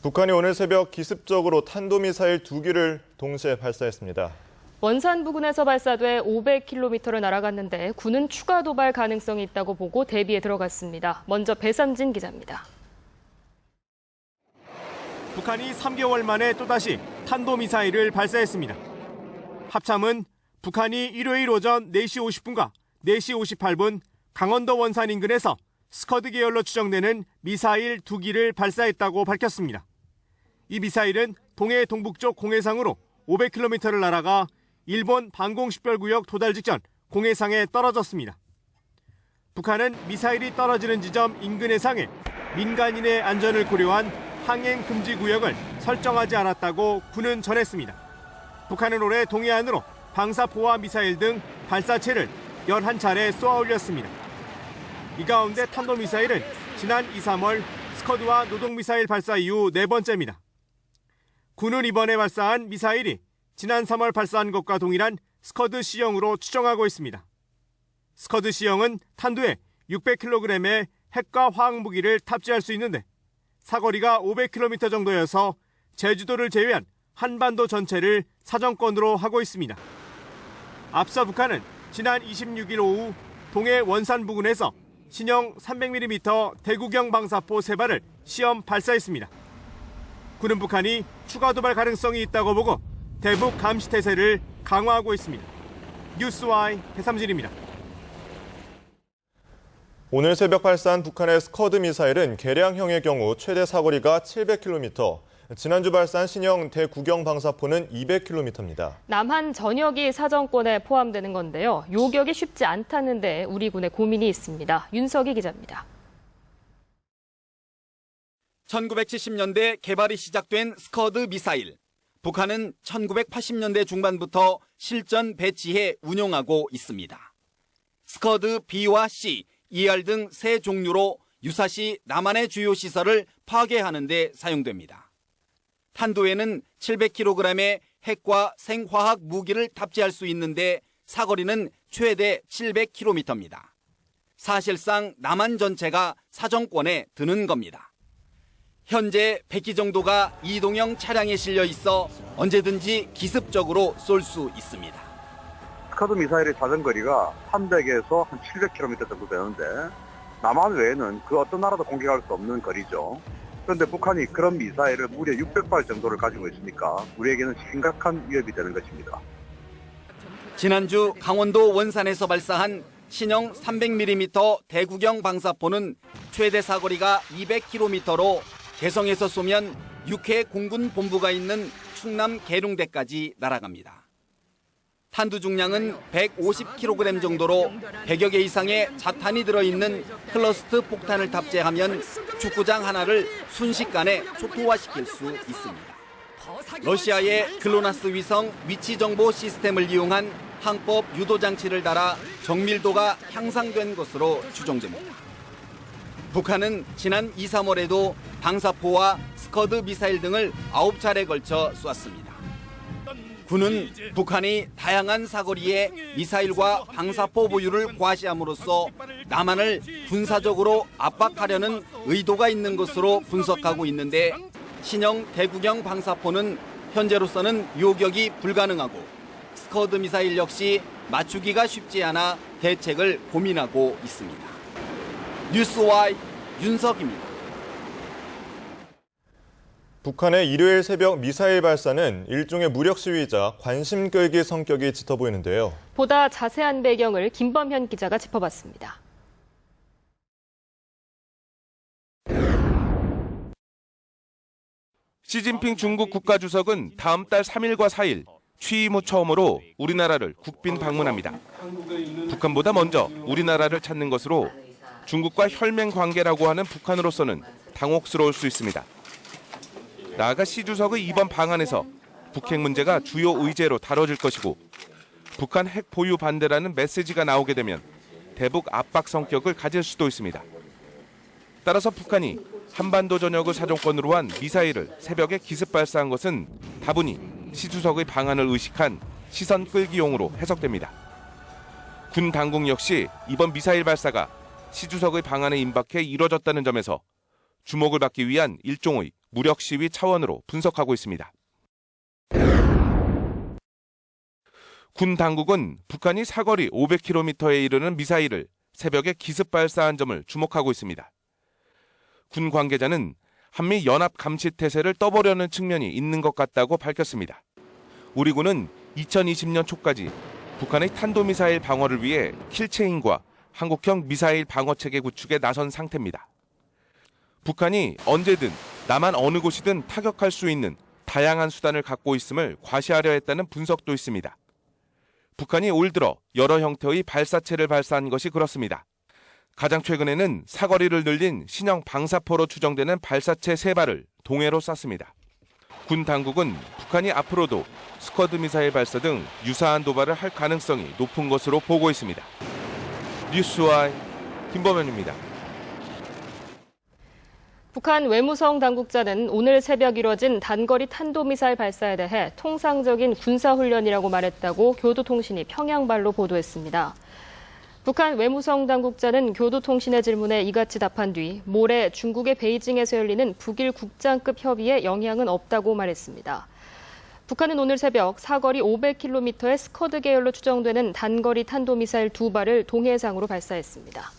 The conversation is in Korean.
북한이 오늘 새벽 기습적으로 탄도미사일 2기를 동시에 발사했습니다. 원산 부근에서 발사돼 500km를 날아갔는데 군은 추가 도발 가능성이 있다고 보고 대비에 들어갔습니다. 먼저 배삼진 기자입니다. 북한이 3개월 만에 또다시 탄도미사일을 발사했습니다. 합참은 북한이 일요일 오전 4시 50분과 4시 58분 강원도 원산 인근에서 스커드 계열로 추정되는 미사일 2기를 발사했다고 밝혔습니다. 이 미사일은 동해 동북쪽 공해상으로 500km를 날아가 일본 방공식별구역 도달 직전 공해상에 떨어졌습니다. 북한은 미사일이 떨어지는 지점 인근 해상에 민간인의 안전을 고려한 항행 금지 구역을 설정하지 않았다고 군은 전했습니다. 북한은 올해 동해안으로 방사포와 미사일 등 발사체를 11차례 쏘아 올렸습니다. 이 가운데 탄도미사일은 지난 2, 3월 스커드와 노동미사일 발사 이후 4번째입니다. 군은 이번에 발사한 미사일이 지난 3월 발사한 것과 동일한 스커드 C형으로 추정하고 있습니다. 스커드 C형은 탄두에 600kg의 핵과 화학무기를 탑재할 수 있는데 사거리가 500km 정도여서 제주도를 제외한 한반도 전체를 사정권으로 하고 있습니다. 앞서 북한은 지난 26일 오후 동해 원산 부근에서 신형 300mm 대구경 방사포 3발을 시험 발사했습니다. 군은 북한이 추가 도발 가능성이 있다고 보고 대북 감시 태세를 강화하고 있습니다. 뉴스와이 배삼진입니다. 오늘 새벽 발사한 북한의 스커드 미사일은 개량형의 경우 최대 사거리가 700km, 지난주 발사한 신형 대구경 방사포는 200km입니다. 남한 전역이 사정권에 포함되는 건데요. 요격이 쉽지 않다는데 우리 군에 고민이 있습니다. 윤석희 기자입니다. 1970년대 개발이 시작된 스커드 미사일. 북한은 1980년대 중반부터 실전 배치해 운용하고 있습니다. 스커드 B와 C, ER 등 세 종류로 유사시 남한의 주요 시설을 파괴하는 데 사용됩니다. 탄도에는 700kg의 핵과 생화학 무기를 탑재할 수 있는데 사거리는 최대 700km입니다. 사실상 남한 전체가 사정권에 드는 겁니다. 현재 100기 정도가 이동형 차량에 실려 있어 언제든지 기습적으로 쏠 수 있습니다. 스커드 미사일의 사정거리가 300에서 한 700km 정도 되는데 남한 외에는 그 어떤 나라도 공격할 수 없는 거리죠. 그런데 북한이 그런 미사일을 무려 600발 정도를 가지고 있으니까 우리에게는 심각한 위협이 되는 것입니다. 지난주 강원도 원산에서 발사한 신형 300mm 대구경 방사포는 최대 사거리가 200km로 개성에서 쏘면 6회 공군 본부가 있는 충남 계룡대까지 날아갑니다. 탄두 중량은 150kg 정도로 100여 개 이상의 자탄이 들어있는 클러스트 폭탄을 탑재하면 축구장 하나를 순식간에 초토화시킬 수 있습니다. 러시아의 글로나스 위성 위치 정보 시스템을 이용한 항법 유도 장치를 달아 정밀도가 향상된 것으로 추정됩니다. 북한은 지난 2, 3월에도 방사포와 스커드 미사일 등을 9차례 걸쳐 쏘았습니다. 군은 북한이 다양한 사거리에 미사일과 방사포 보유를 과시함으로써 남한을 군사적으로 압박하려는 의도가 있는 것으로 분석하고 있는데 신형 대구경 방사포는 현재로서는 요격이 불가능하고 스커드 미사일 역시 맞추기가 쉽지 않아 대책을 고민하고 있습니다. 뉴스와이 윤석입니다. 북한의 일요일 새벽 미사일 발사는 일종의 무력 시위이자 관심 끌기 성격이 짙어 보이는데요. 보다 자세한 배경을 김범현 기자가 짚어봤습니다. 시진핑 중국 국가주석은 다음 달 3일과 4일 취임 후 처음으로 우리나라를 국빈 방문합니다. 북한보다 먼저 우리나라를 찾는 것으로 중국과 혈맹 관계라고 하는 북한으로서는 당혹스러울 수 있습니다. 나아가 시 주석의 이번 방한에서 북핵 문제가 주요 의제로 다뤄질 것이고 북한 핵 보유 반대라는 메시지가 나오게 되면 대북 압박 성격을 가질 수도 있습니다. 따라서 북한이 한반도 전역을 사정권으로 한 미사일을 새벽에 기습 발사한 것은 다분히 시 주석의 방한을 의식한 시선 끌기용으로 해석됩니다. 군 당국 역시 이번 미사일 발사가 시 주석의 방한에 임박해 이뤄졌다는 점에서 주목을 받기 위한 일종의 무력 시위 차원으로 분석하고 있습니다. 군 당국은 북한이 사거리 500km에 이르는 미사일을 새벽에 기습 발사한 점을 주목하고 있습니다. 군 관계자는 한미 연합 감시 태세를 떠보려는 측면이 있는 것 같다고 밝혔습니다. 우리 군은 2020년 초까지 북한의 탄도미사일 방어를 위해 킬체인과 한국형 미사일 방어체계 구축에 나선 상태입니다. 북한이 언제든 남한 어느 곳이든 타격할 수 있는 다양한 수단을 갖고 있음을 과시하려 했다는 분석도 있습니다. 북한이 올 들어 여러 형태의 발사체를 발사한 것이 그렇습니다. 가장 최근에는 사거리를 늘린 신형 방사포로 추정되는 발사체 3발을 동해로 쐈습니다. 군 당국은 북한이 앞으로도 스쿼드 미사일 발사 등 유사한 도발을 할 가능성이 높은 것으로 보고 있습니다. 뉴스와이 김범현입니다. 북한 외무성 당국자는 오늘 새벽 이뤄진 단거리 탄도미사일 발사에 대해 통상적인 군사훈련이라고 말했다고 교도통신이 평양발로 보도했습니다. 북한 외무성 당국자는 교도통신의 질문에 이같이 답한 뒤 모레 중국의 베이징에서 열리는 북일 국장급 협의에 영향은 없다고 말했습니다. 북한은 오늘 새벽 사거리 500km의 스커드 계열로 추정되는 단거리 탄도미사일 2발을 동해상으로 발사했습니다.